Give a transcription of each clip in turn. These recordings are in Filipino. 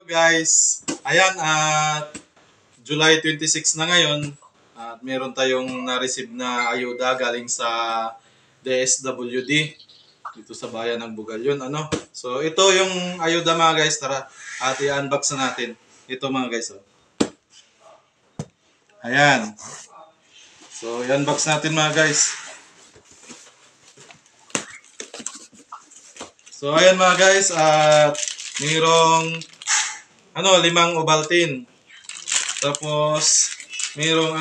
Guys, ayan at July 26 na ngayon at meron tayong na-receive na ayuda galing sa DSWD dito sa bayan ng Bugalyon, ano. So ito yung ayuda mga guys, tara at i-unbox na natin. Ito mga guys, oh. Ayan. So i-unbox natin mga guys. So ayan mga guys, at mayroong 5 Ovaltine. Tapos mayroong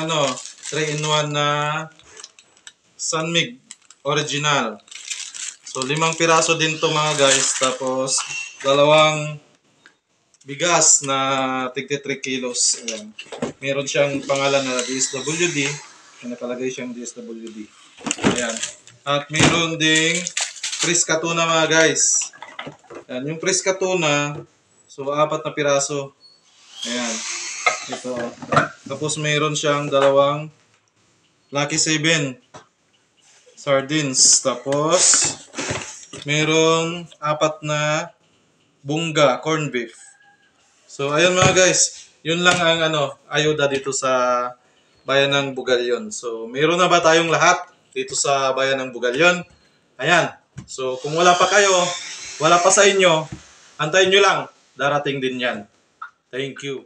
3-in-1 na Sunmig original. So 5 piraso din to mga guys. Tapos 2 bigas na tig 3 kilos. Ayan. Meron siyang pangalan na DSWD. Nakalagay siyang DSWD. Ayan. At meron ding Friska tuna mga guys. Ayan. Yung Friska tuna, so 4 na piraso. Ayan. Ito. Tapos mayroon siyang 2 Lucky 7 sardines. Tapos mayroong 4 na Bunga corn beef. So ayun mga guys, yun lang ang ayuda dito sa bayan ng Bugalyon. So mayroon na ba tayong lahat dito sa bayan ng Bugalyon? Ayan. So kung wala pa kayo, wala pa sa inyo, antayin nyo lang. Darating din yan. Thank you.